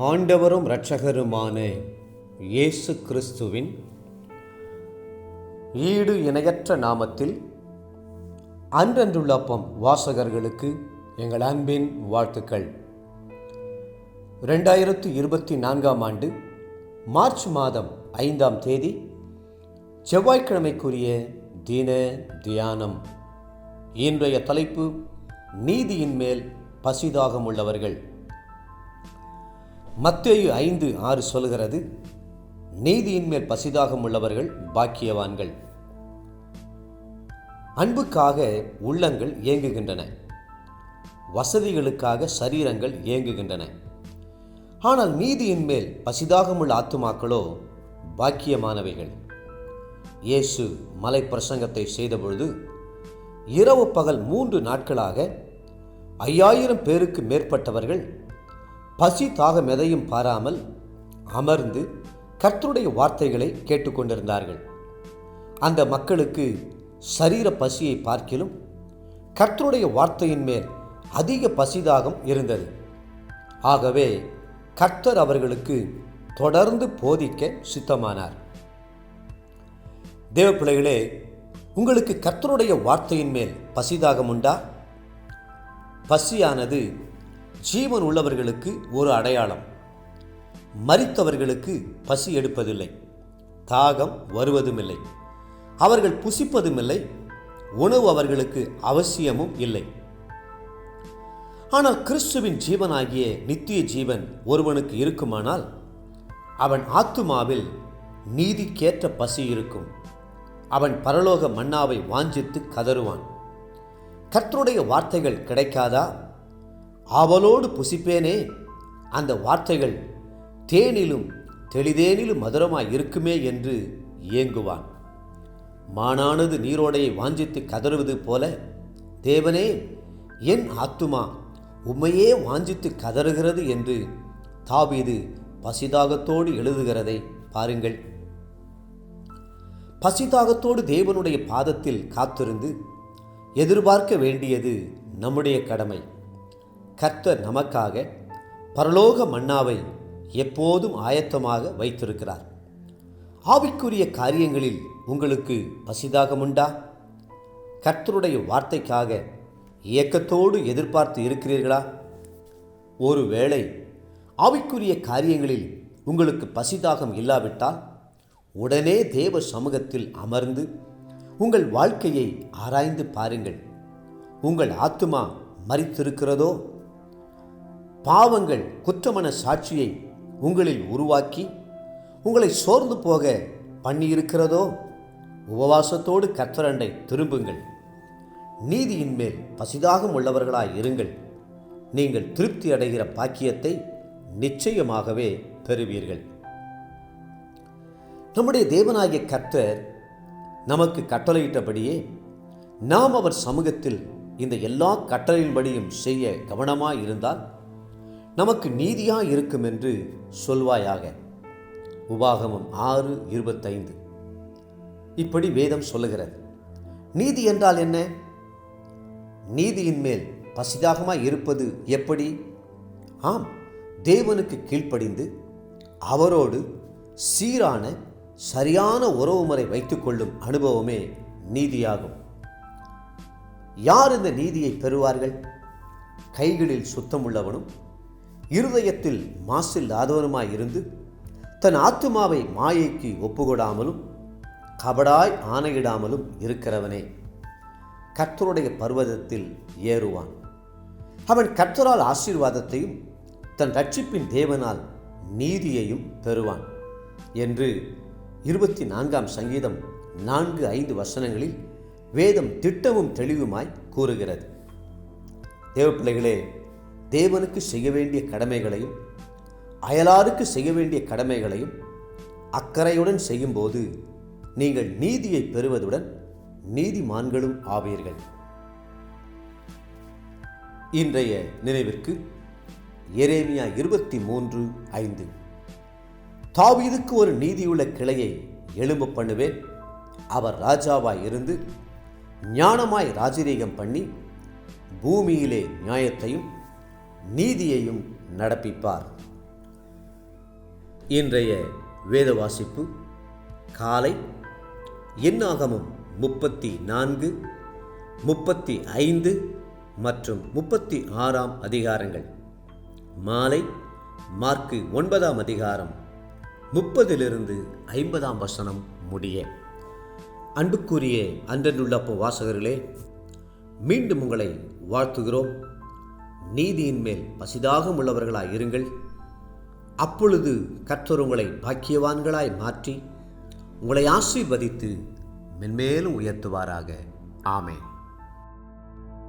ஆண்டவரும் இரட்சகருமான இயேசு கிறிஸ்துவின் ஈடு இணையற்ற நாமத்தில் அன்றன்றுள்ள அப்பம் வாசகர்களுக்கு எங்கள் அன்பின் வாழ்த்துக்கள். 2024 ஆண்டு மார்ச் மாதம் 5ஆம் தேதி செவ்வாய்க்கிழமைக்குரிய தின தியானம். இன்றைய தலைப்பு நீதியின் மேல் பசிதாகம் உள்ளவர்கள். மத்தேயு 5:6 சொல்கிறது, நீதியின் மேல் பசிதாகம் உள்ளவர்கள் பாக்கியவான்கள். அன்புக்காக உள்ளங்கள் ஏங்குகின்றன, வசதிகளுக்காக சரீரங்கள் ஏங்குகின்றன. ஆனால் நீதியின் மேல் பசிதாகமுள்ள ஆத்துமாக்களோ பாக்கியமானவைகள். இயேசு மலை பிரசங்கத்தை செய்தபொழுது இரவு பகல் 3 நாட்களாக 5000 பேருக்கு மேற்பட்டவர்கள் பசி தாகம் எதையும் பாராமல் அமர்ந்து கர்த்தருடைய வார்த்தைகளை கேட்டுக்கொண்டிருந்தார்கள். அந்த மக்களுக்கு சரீர பசியை பார்க்கிலும் கர்த்தருடைய வார்த்தையின் மேல் அதிக பசிதாகம் இருந்தது. ஆகவே கர்த்தர் அவர்களுக்கு தொடர்ந்து போதிக்க சித்தமானார். தேவ பிள்ளைகளே, உங்களுக்கு கர்த்தருடைய வார்த்தையின் மேல் பசிதாகம் உண்டா? பசியானது ஜீவன் உள்ளவர்களுக்கு ஒரு அடையாளம். மரித்தவர்களுக்கு பசி எடுப்பதில்லை, தாகம் வருவதுமில்லை, அவர்கள் புசிப்பதுமில்லை, உணவு அவர்களுக்கு அவசியமும் இல்லை. ஆனால் கிறிஸ்துவின் ஜீவனாகிய நித்திய ஜீவன் ஒருவனுக்கு இருக்குமானால் அவன் ஆத்துமாவில் நீதிக்கேற்ற பசி இருக்கும். அவன் பரலோக மன்னாவை வாஞ்சித்து கதறுவான். கர்த்தருடைய வார்த்தைகள் கிடைக்காதா? ஆவலோடு புசிப்பேனே, அந்த வார்த்தைகள் தேனிலும் தெளிதேனிலும் மதுரமாய் இருக்குமே என்று ஏங்குவான். மானானது நீரோடையை வாஞ்சித்து கதறுவது போல, தேவனே, என் ஆத்துமா உம்மையே வாஞ்சித்து கதறுகிறது என்று தாவீது பசிதாகத்தோடு எழுதுகிறதை பாருங்கள். பசிதாகத்தோடு தேவனுடைய பாதத்தில் காத்திருந்து எதிர்பார்க்க வேண்டியது நம்முடைய கடமை. கர்த்தர் நமக்காக பரலோக மன்னாவை எப்போதும் ஆயத்தமாக வைத்திருக்கிறார். ஆவிக்குரிய காரியங்களில் உங்களுக்கு பசிதாகமுண்டா? கர்த்தருடைய வார்த்தைக்காக ஏக்கத்தோடு எதிர்பார்த்து இருக்கிறீர்களா? ஒருவேளை ஆவிக்குரிய காரியங்களில் உங்களுக்கு பசிதாகம் இல்லாவிட்டால் உடனே தேவ சமூகத்தில் அமர்ந்து உங்கள் வாழ்க்கையை ஆராய்ந்து பாருங்கள். உங்கள் ஆத்துமா மரித்திருக்கிறதோ? பாவங்கள் குற்றமன சாட்சியை உங்களில் உருவாக்கி உங்களை சோர்ந்து போக பண்ணியிருக்கிறதோ? உபவாசத்தோடு கர்த்தரண்டை திரும்புங்கள். நீதியின் மேல் பசிதாகம் உள்ளவர்களாய் இருங்கள். நீங்கள் திருப்தி அடைகிற பாக்கியத்தை நிச்சயமாகவே பெறுவீர்கள். நம்முடைய தேவனாகிய கர்த்தர் நமக்கு கட்டளையிட்டபடியே நாம் அவர் சமூகத்தில் இந்த எல்லா கட்டளையின்படியும் செய்ய கவனமாய் இருந்தால் நமக்கு நீதியாய் இருக்கும் என்று சொல்வாயாக. உபாகமம் 6:25. இப்படி வேதம் சொல்லுகிறது. நீதி என்றால் என்ன? நீதியின் மேல் பசிதாகமாய் இருப்பது எப்படி? ஆம், தேவனுக்கு கீழ்ப்படிந்து அவரோடு சீரான சரியான உறவுமுறை வைத்துக்கொள்ளும் அனுபவமே நீதியாகும். யார் இந்த நீதியை பெறுவார்கள்? கைகளில் சுத்தமுள்ளவனும் இருதயத்தில் மாசில்லாதவனுமாய் இருந்து தன் ஆத்துமாவை மாயைக்கு ஒப்புக்கொடாமலும் கபடாய் ஆணையிடாமலும் இருக்கிறவனே கர்த்தருடைய பர்வதத்தில் ஏறுவான். அவன் கர்த்தரால் ஆசீர்வாதத்தையும் தன் ரட்சிப்பின் தேவனால் நீதியையும் பெறுவான் என்று 24ஆம் சங்கீதம் 4-5 வசனங்களில் வேதம் திட்டமும் தெளிவுமாய் கூறுகிறது. தேவ பிள்ளைகளே, தேவனுக்கு செய்ய வேண்டிய கடமைகளையும் அயலாருக்கு செய்ய வேண்டிய கடமைகளையும் அக்கறையுடன் செய்யும்போது நீங்கள் நீதியை பெறுவதுடன் நீதிமான்களும் ஆவீர்கள். இன்றைய நினைவிற்கு எரேமியா 23:5. தாவீதுக்கு ஒரு நீதியுள்ள கிளையை எழும்ப பண்ணுவேன். அவர் ராஜாவாய் இருந்து ஞானமாய் ராஜரீகம் பண்ணி பூமியிலே நியாயத்தையும் நீதியையும் நடப்பிப்பார். இன்றைய வேத வாசிப்பு காலை என்னாகமம் 34, 35 மற்றும் 36 அதிகாரங்கள். மாலை மார்க்கு 9 அதிகாரம் 30 50 வசனம் முடிய. அன்புக்குரிய அன்றனுள்ளப்போ வாசகர்களே, மீண்டும் உங்களை வாழ்த்துகிறோம். நீதியின் மேல் பசிதாகம் உள்ளவர்களாய் இருங்கள். அப்பொழுது கர்த்தர் உங்களை பாக்கியவான்களாய் மாற்றி உங்களை ஆசீர்வதித்து மென்மேலும் உயர்த்துவாராக. ஆமென்.